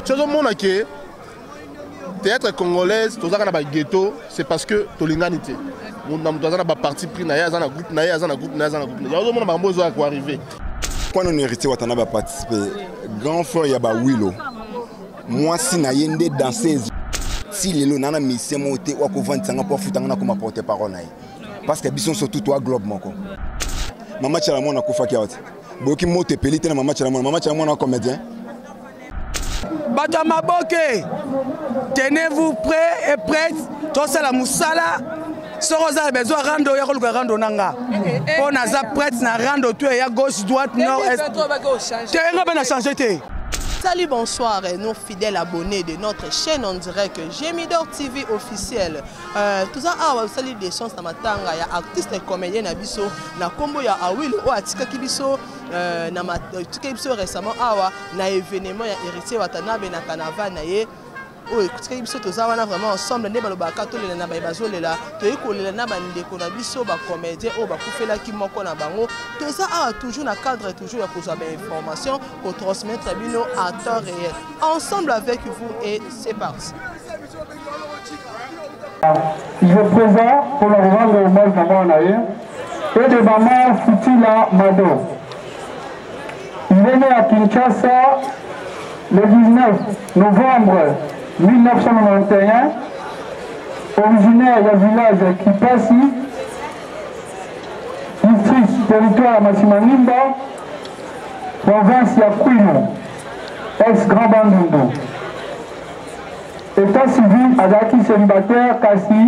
Tu as dit que théâtre congolaise, tout ça dans ghetto, c'est parce que tu as l'unité. On a parti pris, on a un groupe, on a un groupe, on a un groupe. Il y a un moment qui arriver. Quand on est hérité, on a participé. Grand frère, il y a Willow. Moi, si on a une danseuse, si les gens ont mis ces mots, on a vendu ça pour foutre comme porte-parole. Parce que ils sont tout globe. Maman Tchalamon a koufaki out. Boki mote pelite na maman Tchalamon comédien. Batama Boke, tenez-vous prêts et prêtes. Tout ça la moussala. Soroza a besoin de rando, ya koluka rando nanga. On a za prête na rando tu ya gauche droite nord est. Terrain ben a changé. Salut, bonsoir, nos fidèles abonnés de notre chaîne en direct Gémidor TV officiel. Tout ça, salut des chances na matanga, ya artiste et comédien na biso, na combo ya Awil ou atika kibiso, na matika biso récemment awa na événement ya héritier Watanabe na carnaval na ye. Oh, écoutez, nous sommes vraiment ensemble. Nous sommes ensemble. Nous sommes toujours dans le cadre toujours pour information pour transmettre à temps réel. Ensemble avec vous et c'est parti. Je présente pour le rendre hommage à mon aïe et de maman Futila Mado. Il est né à Kinshasa le 19 novembre 1991, originaire du village Kipasi, district territoire Massimanimba, province Yakuino, ex-Grand Bandundu. État civil, Azaki célibataire, Kasi,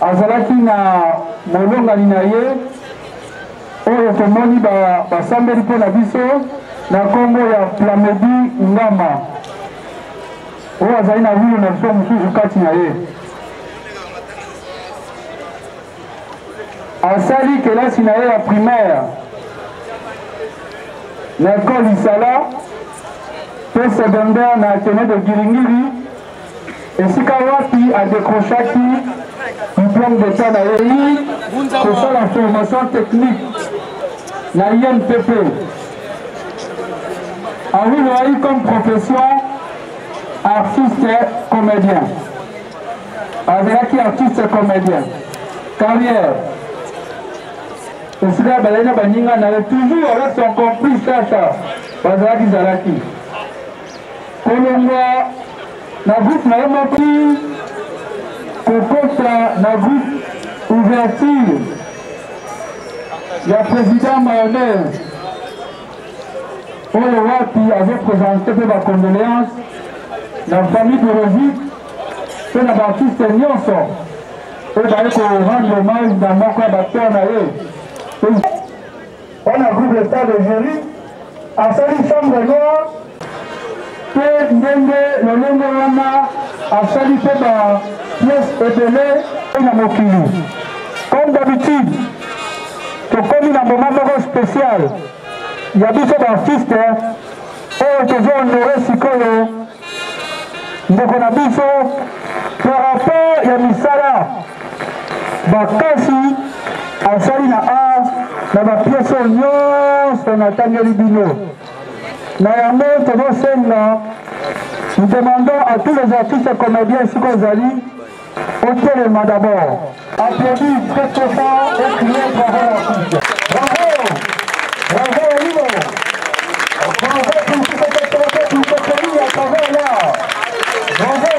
Azalaki na Molonga Ninaye, oyo tomoni basambeli mpo na biso na kombo ya Plamedi Ngama. oyo azali na wilo na biso mosusu kati na ye asali kelasi na ye ya primaire na école Isala pe secondaire na Athénée de Giringiri esika wapi adécrochaki diplôme d'état na ye kosala formation technique na INPP awilo ayi comme profession artiste comédien. Azalaki artiste comédien. Carrière. Et c'est là que toujours avec son complice Sacha. Azalaki Zalaki. Kolonga, na groupe na Yamaki, Kokota, na groupe ouverture. Il y a président Mayonnaise. Oyo wapi avait présenté pour la condoléance. La famille de Rosie, c'est la baptiste Nyonso. Et d'ailleurs, on rend hommage dans mon cas d'acteur. On a groupe l'état de jury, à Sali Chambre Noire, que le Nengoana a sali fait la pièce ébélée et la Mokili. Comme d'habitude, comme il a un moment spécial, il y a des artistes, et qui ont honoré Sikolo. Ndeko na biso par rapport ya misala bakasi asali na art na bapiese nyonso natangeli bino na yango tozosenga nous demandons à tous les artistes comédiens ici kozali otelema d'abord applaudis très très fort et criez bravo l'artiste bravo bravo Olimo bravo pour tout ce pays à travers l'art. Bravo!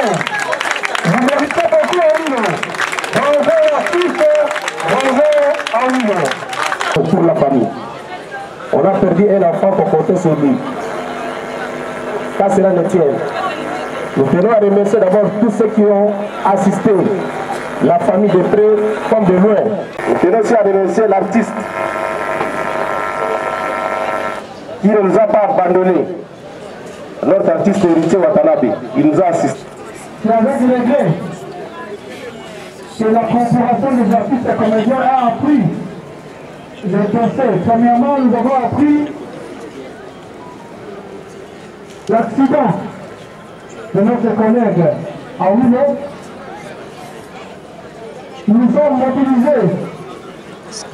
Vous méritez beaucoup à Wilo. Bravo l'artiste, bravo à Wilo. Pour la famille. On a perdu un enfant pour compter sur lui. Ça cela le tient. Nous tenons à remercier d'abord tous ceux qui ont assisté, la famille de près comme de loin. Nous tenons aussi à remercier l'artiste qui ne nous a pas abandonnés. Notre artiste héritier Watanabe, il nous a assisté. C'est avec regret que la corporation des artistes comédiens a appris les procès. Premièrement, nous avons appris l'accident de notre collègue à Wilo. Nous nous sommes mobilisés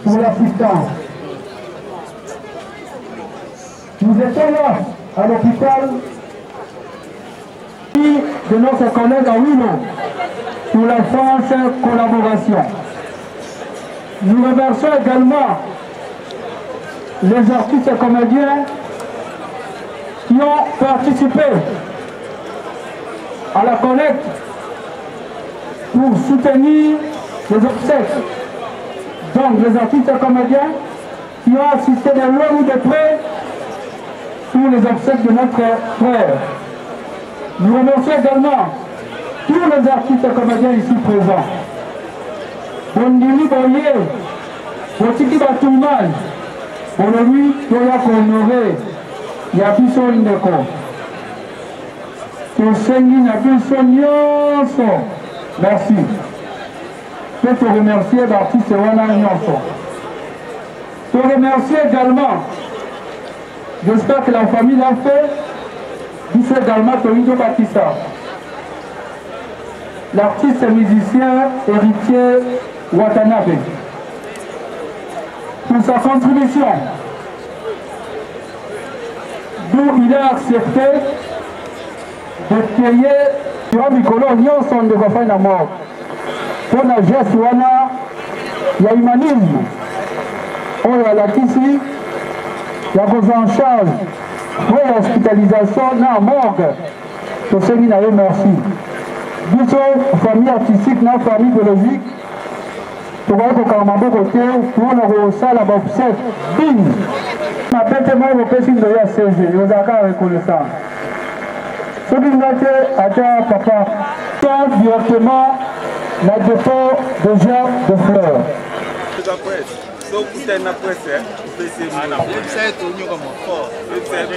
pour l'assistance. Nous étions là à l'hôpital de notre collègue Awilo pour la France collaboration. Nous remercions également les artistes et comédiens qui ont participé à la collecte pour soutenir les obsèques. Donc les artistes et comédiens qui ont assisté de loin ou de près pour les obsèques de notre frère. Nous remercions également tous les artistes et comédiens ici présents. Bondili Boye, Botiki Batouman, Bolomi Toya Honoré, Yabiso Indeko. Tosengi Nabiso Nyonso. Merci. Je peux te remercier l'artiste Wana Nyonso. Je te remercie également. J'espère que la famille l'a fait. Dice également Torido Batista. L'artiste et musicien héritier Watanabe. Pour sa contribution, d'où il a accepté de payer sur Mikolo Nyonson de Bafana mort. Pour la geste wana, il y a humanisme. On est à la Kissi, il y a vos en charge pour l'hospitalisation dans la morgue. Pour ceux qui n'avaient merci. Nous sommes famille artistique, notre famille biologique. Pour voir que Kamabo côté, pour le salle à Bobset, bing! Ma bête moi, je peux signer à CG, je vous accorde reconnaissant. Ce qui nous a été à papa, tant directement le dépôt de gens de fleurs. Donc, vous avez une presse, vous avez une website, vous avez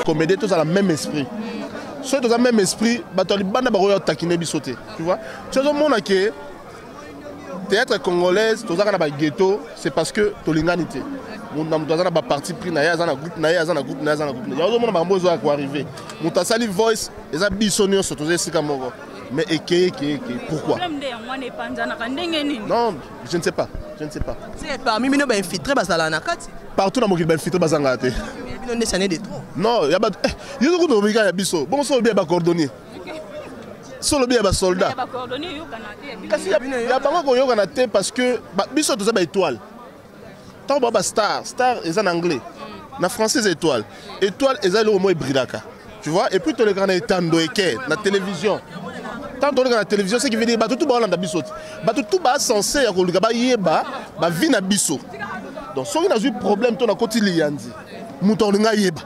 Comédie tous à la même esprit. soki toza même esprit bato ya libanda bakoya otakine biso te, tu vois. Tu as omona ke théâtre congolaise tozaka na baghetto, c'est parce que tolingani te. Moto aza na baparti pris na ye, aza na groupe na ye, aza na groupe na ye, aza na groupe na ye. Ozomona bango ezoya koarrive. Moto asali voice eza biso nyonso toza esika moko. Mais ekeye. Pourquoi? Non, je ne sais pas. Je ne sais pas. C'est parmi nous ben infiltré basala na kati. Partout dans mon ben infiltré basanga te. Bino ne sané de trop. Non, ya ba yo ko to ya biso. Bon so bien ba coordonner. Solo bien ba soldat. Ya ba coordonner yo kanate. Kasi ya bango ko yo kanate parce que biso to za ba étoile. Tant ba star est en anglais. Na français étoile. Étoile est le mot bridaka. Tu vois? Et puis to le kana etando eke na télévision. Tant on regarde la télévision, c'est qui veut dire que tout le monde est censé ba vie na biso. Donc si on a eu problème ton côté liandi, mouton nga yeba.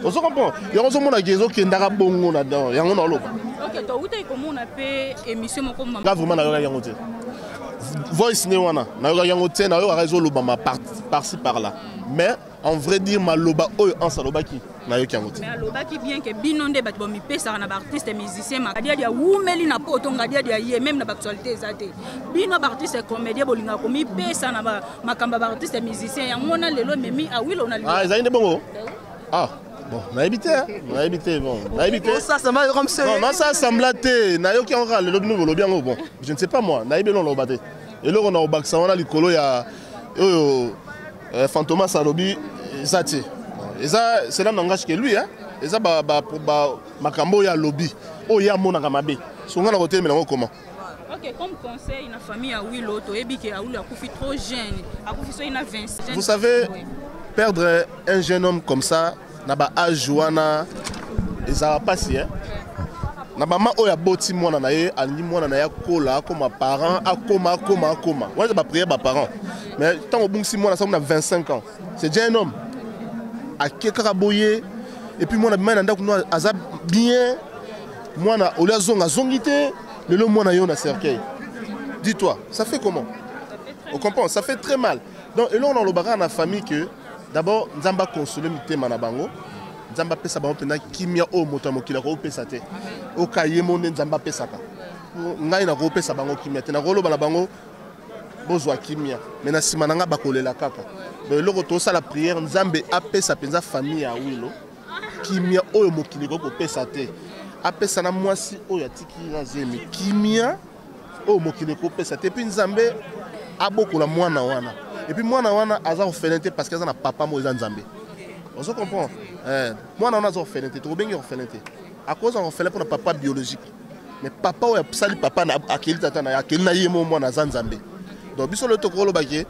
On se comprend. Il y a un moment qui ndara bongo na dedans, il y a un autre. OK, toi où t'es comment on appelle émission comme maman. Là vraiment na yangote. Voice ne wana, na yangote na yo réseau lobama par-ci par-là. Mais en vrai dire maloba oyo en salobaki. Mais alobaki bien que binonde bat bomi pesa na ba artiste musicien makadia dia wumeli na poto ngadia dia ye même na actualité ezate bino ba artiste comédien bolinga ko mi pesa na ba makamba ba artiste musicien ya ngona lelo memi awilo na ah ezali bongo ah bon na habité bon na habité ça semble comme ça non ça semble te na yo ki on le nouveau lo bien bon je ne sais pas moi na ibelo lo baté et là on a au baksa on a likolo ya Fantomas Salobi zati. Et ça, c'est là que lui, hein. Et ça, makambo ya lobby. Oh, ya mona kamabe. Songa na côté, mais comment? Ok, comme conseil, une famille à Willow, tu es bien à Willow, trop jeune, à Koufis, il a 20. Vous savez, perdre un jeune homme comme ça, n'a pas âge Joana, et ça va passer, hein. Na maman oya boti mwana na ye ali mwana na ya kola comme parent a koma moi je pas prier ba parent mais tant au bon si mwana ça on a 25 ans c'est déjà un homme a keka boyer et puis mwana bimana ndako no azab bien mwana ola zonga zongité le mwana yo na cercueil dis-toi ça fait comment on comprend ça fait très mal donc et là on a le bagarre na famille que d'abord nzamba consoler mitema na bango nzamba pesa bango pena kimia o moto mokila ko pesa te o kayemo nzamba pesa ka ngai na ko pesa bango kimia te na ko loba na bango bozwa kimia mais na sima nanga bakolela kaka donc loko to sala prière nzambe apesa penza famille ya wilo kimia o mokili ko pesa te apesa na mwasi o ya tiki na zemi kimia o mokili ko pesa te puis nzambe abokola mwana wana et puis mwana wana aza ofenete parce que aza na papa mo nzambe. On se comprend. Moi, on a des orphelins, tu as bien orphelins. À cause d'un orphelin pour un papa biologique. Mais papa, sali papa, à quel tata, à quel naïe, moi, na Zanzambé. Donc, bisous le tokolo bagé.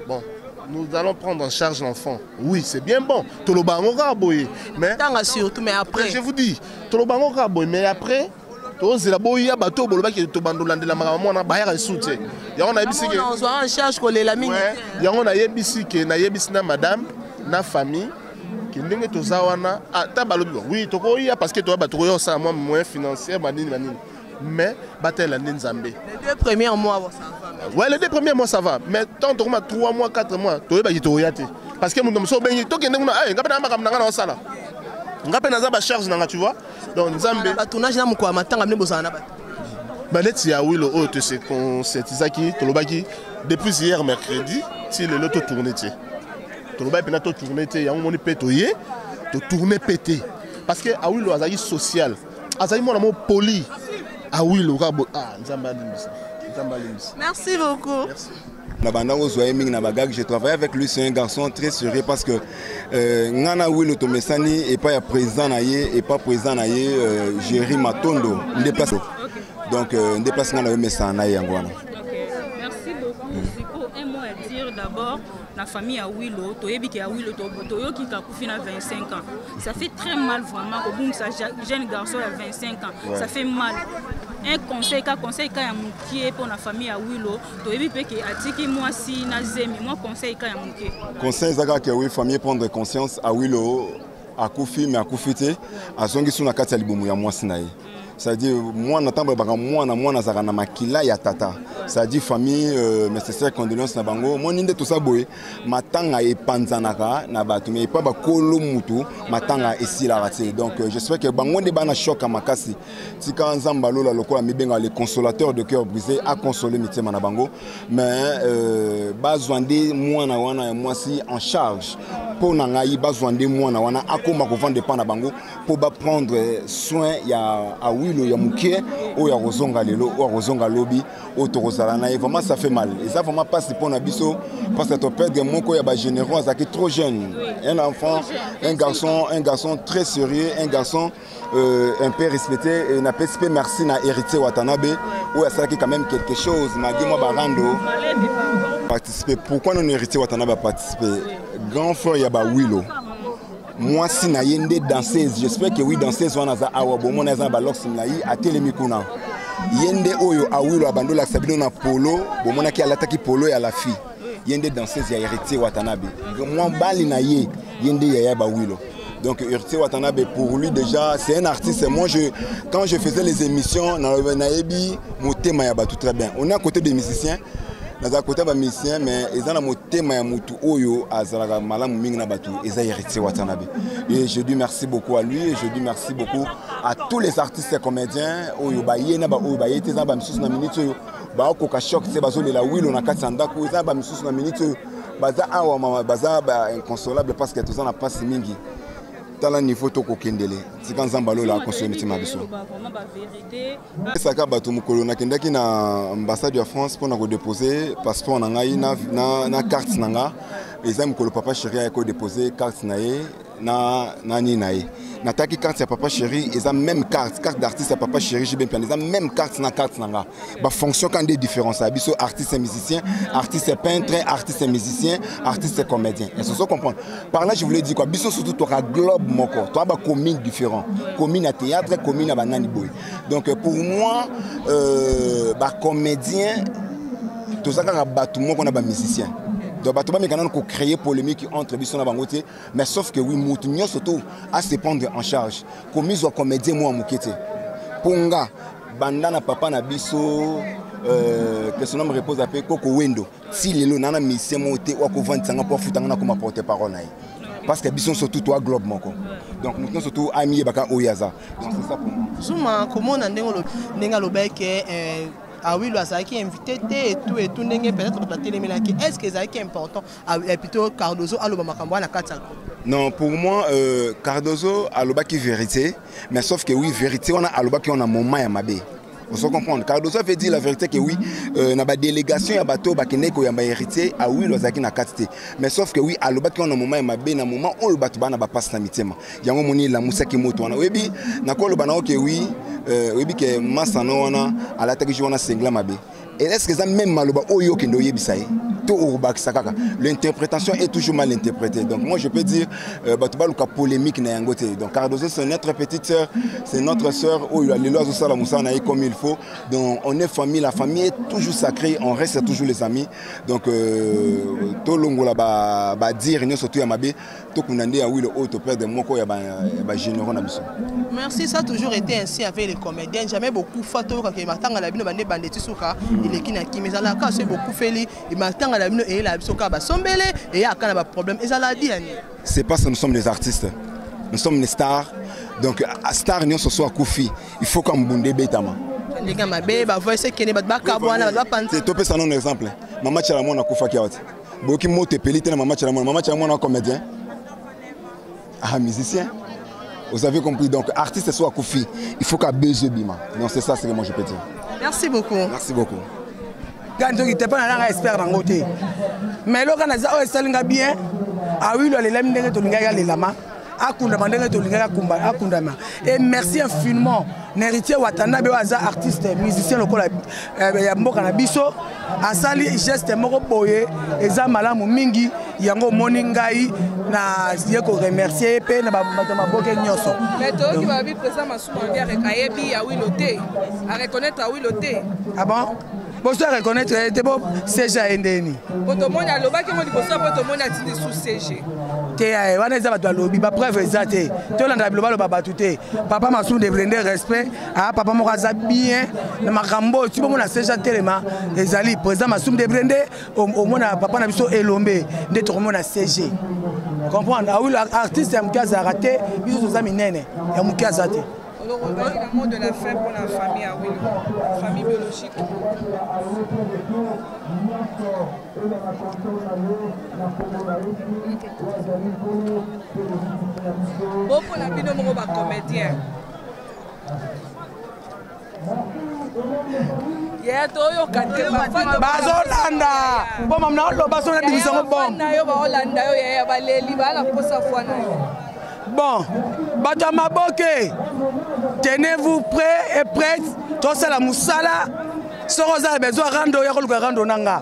Bon, nous allons prendre en charge l'enfant. Oui, c'est bien bon. Tolobango raboye. Mais surtout, mais après. Je vous dis, Tolobango raboye. Mais après, tu la boya bateau, boloba qui te bandolande la maman, on a bayar et soute. Ya on a bissi que. On soit en charge que la mine. Ya on a yebisi que na yebisi na madame, na famille. Oui, parce que tu as un moyen financier, mais les 2 premiers mois, ça va. Ouais, les 2 premiers mois, ça va. Mais tant que 3 mois, 4 mois, tu as parce que nous sommes bien. Tu vois? Donc, Nzambe. Depuis hier, mercredi, si le lot tourné. Toloba pena to tourner te ya moni pétoyer to tourner pété parce que awilo azali social azali mona mo poli awilo ka nzamba limisa merci beaucoup merci. Na bandango zoye mingi na bagag j'ai travaillé avec lui, c'est un garçon très sérieux parce que ngana wilo to mesani et pas ya président na ye et pas président na ye Jerry Matondo déplace donc déplace ngana mesana na yangwana. Merci beaucoup. Un mot à dire d'abord. La famille à Willow, Toyebiki à Willow, Toyoki Kakoufi a 25 ans. Ça fait très mal vraiment. Au bout de ça, jeune garçon à 25 ans. Ouais. Ça fait mal. Un conseil à Mouké pour la famille à Willow, Toyebiki a Tiki moi si Nazemi, moi conseil à Mouké. Conseil Zaga que oui, famille prendre conscience à Willow, à Koufi, mais à Koufité, à Zongi Sunakati Aliboumou, à moi Sinaï. c'est-à-dire moi n'attends pas moi na zaka na makila ya tata, c'est-à-dire famille nécessaire condoléances na bango mon inde tout ça boy matanga e panzanaka na batu mais pas ba kolo mutu matanga ici la raté donc j'espère que bango de bana choc makasi tika nzamba lola lokola mibenga les consolateurs de cœur brisé à consoler mitema na bango mais bazwande moi na wana moi si en charge pour nangai bazwande moi na wana akoma ko vendre pa na bango pour ba prendre soin ya awilo ya mukie o ya rozonga lelo o rozonga lobi o torozala na vraiment ça fait mal et ça vraiment passe pour na biso parce que tu perds moko ya ba généraux azaki trop jeune un enfant un garçon très sérieux un garçon un peu respecté et n'a pas merci na héritier Watanabe ou ça qui quand même quelque chose m'a dit moi barando participer pourquoi non héritier Watanabe participer grand frère ya ba Wilo moi si na yende danseuse j'espère que oui danseuse wana za awa bomo na za ba lox na yi atelemi kuna yende oyo awilo abandola sabino na polo bomo na ki alataki polo ya la fille yende danseuse ya héritier Watanabe moi bali na ye yende ya ba Wilo. Donc Héritier Watanabe pour lui déjà c'est un artiste. Moi quand je faisais les émissions na Naebi motema ya batu très bien. On est à côté des musiciens. Dans à côté des musiciens mais ils ont la motema ya mutu oyo azala malamu mingi na batu eza Héritier Watanabe. Et je dis merci beaucoup à lui et je dis merci beaucoup à tous les artistes et comédiens oyo ba yena ba oyo ba yete za ba misusu na minute oyo ba ko ka choc c'est bazo la Wilo na katanda ko za ba misusu na minute oyo baza awa mama baza ba inconsolable parce que tout ça n'a pas si mingi. Dans le niveau de Kokendele, c'est quand Zambalo la consommé de Mabiso. C'est ça que Mukolo na kendaki na ambassade de France pour nous déposer passeport nangai na carte nanga. Les amis Mukolo papa chéri a déposé carte nae na nani nae. Nataki carte ya papa chéri, ils ont même carte d'artiste à papa chéri, j'ai bien plein. Ils ont même carte nanga. Ba fonction quand des différences. Abiso artiste et musicien, artiste et peintre, artiste et musicien, artiste et comédien. Et c'est ça comprendre. Par là je voulais dire quoi. Biso surtout tu auras globe moko. Tu as ba commune différent. Commune à théâtre, commune à banani boy. Donc pour moi ba comédien tout ça quand batu moko na ba musicien. Donc, il y a créer polémique entre les bangote, mais sauf que oui, nous surtout à se prendre en charge. Comme ils ont comédien moi mukete. Ponga, bandana papa na biso, que son nom repose à peu Koko Wendo. Si les lots nana mission monté ou qu'on vend ça pour foutre comme porte-parole. Parce que biso surtout toi globe moko. Donc nous surtout ami baka oyaza. Donc c'est ça pour moi. Zuma comment on a nenga lobeke ah oui, là, ça a été invité et tout, peut-être que la télé, est-ce que ça a été important plutôt Cardozo à l'Obama Katako? Non, pour moi, Cardozo a l'Obaki vérité, mais sauf que oui, vérité, on a à l'Obaki, on a moment à Mabé. Vous faut comprendre. Cardozo fait dire la vérité que oui, na ba délégation ya bato bakineko ya ba héritier a oui lozaki na katité. Mais sauf que oui, à l'Obaki, on a moment à Mabé, na moment où le bato bana ba passe na mitema. Yango moni la musaki moto wana. Webi, na ko le bana ok oui. Oui, que Massano wana à la tête de Sengla Mabé. Et est-ce que ça même maloba oyo kendo yebisaye to urba sakaka. L'interprétation est toujours mal interprétée. Donc moi je peux dire batuba luka polémique na yangote. Donc Cardozo c'est notre petite sœur, c'est notre sœur oyo les lois ça la musa na comme il faut. Donc on est famille, la famille est toujours sacrée, on reste toujours les amis. Donc to longola ba dire ni surtout ya Mabé to kunande ya oui le haut to père de moko ya ba généraux na biso. Merci, ça a toujours été ainsi avec les comédiens. Jamais beaucoup photo quand il m'attend à la bino bande bandeti souka il est qui na qui mais à la cas c'est beaucoup fait il m'attend à la bino et la souka ba sombele et a quand pas problème et ça l'a dit. C'est parce que nous sommes des artistes. Nous sommes des stars. Donc star nous ce soit Koufi, il faut qu'on bunde betama. Les gars ma bé ba voix c'est que ne ba kabwana ba pante. C'est topé ça non exemple. Maman Tchalamon na Koufa kiawati. Boki mote pelite na maman Tchalamon comédien. Ah musicien. Vous avez compris, donc artiste soit Koufi, il faut qu'à BG Bima. Donc c'est ça ce que moi je peux dire. Merci beaucoup. Merci beaucoup. Quand tu n'es pas un expert dans le côté. Mais là, quand tu as bien, ah oui, les lames de les lamas, et merci infiniment. Héritier Watanabe, artiste, musicien local, Mokanabiso, a sali geste moko boye, eza malamu mingi, yango moningai, na yeko remercier, pe na maboke nyoso. Mais toi qui va vivre présent, ma soeur, Kayebi, à Wiloté, à reconnaître à Wiloté. Ah bon? Pour se reconnaître, c'est bon, CG Ndeni. Pour tout le monde, il y a le bac qui m'a dit pour ça, pour tout le monde a dit sous CG. te wana eza bato alobi bapreuve eza te tolanda bilobaloba bato te papa Masumu de Brende respect papa moko aza bien na makambo ti bomona seja telema ezali président Masumu de Brende omona papa na biso elombe nde tokomona CG comprendre awi artiste ya moke azalaka te biso toza minene ya moke aza te. Le mot de la fin pour la famille à Willow, famille biologique. Bon pour la bino moko ba comédien. Yeah, toyo kante bazolanda bon mamna lo basona division bon na yo ba Hollanda yo ya baleli bala posa fwana yo. Bon, Batamaboke, tenez-vous prêts et prêtes. Tout ça la moussala. Soroza a besoin de rando, ya koluka rando nanga.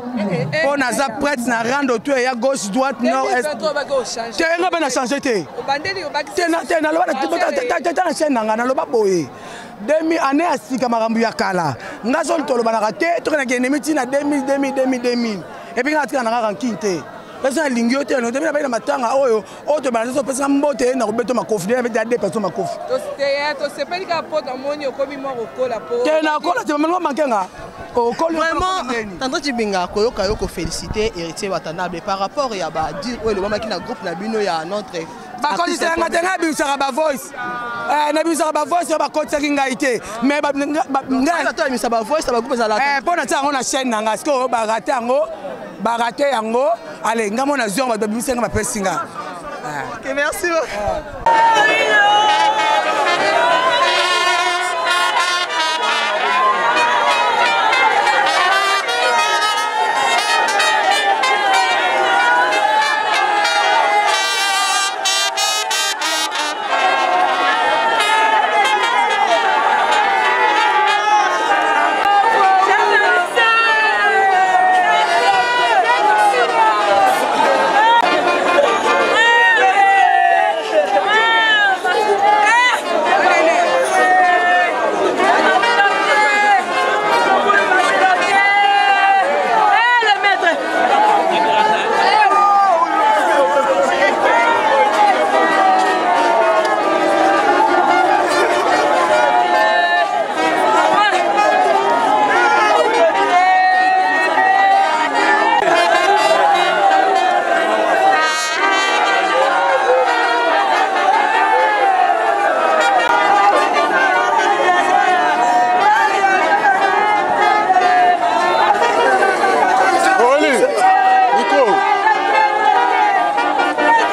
On a za prête na rando tu ya gauche droite nord est. Tenga bana changer te. Tena lo na chaîne nanga na lo ba boye. Demi année asika makambu ya kala. Ngazo ntolo bana raté, to na kene miti na 2000. Et puis ngatika na rankinte. Parce que l'ingio te no demina baina matanga oyo oto bana so pesa mbote na kubeto makofi avec des personnes makofi to se peli ka poto amoni okobi mo kola po tena kola te mango mankenga vraiment tandra tibinga koyoka yoko féliciter héritier Watanabe par rapport ya ba dire oyo le mama ki na groupe na bino ya notre bakoli senga tenga bisaka ba voice na bisaka ba voice ba kotsa kingaite mais ba nga to misa ba voice ba groupe za la pona tsango na chaîne nanga sko ba raté yango barate yango allez ngamo na zion ba bisenga ba pesinga. OK, merci.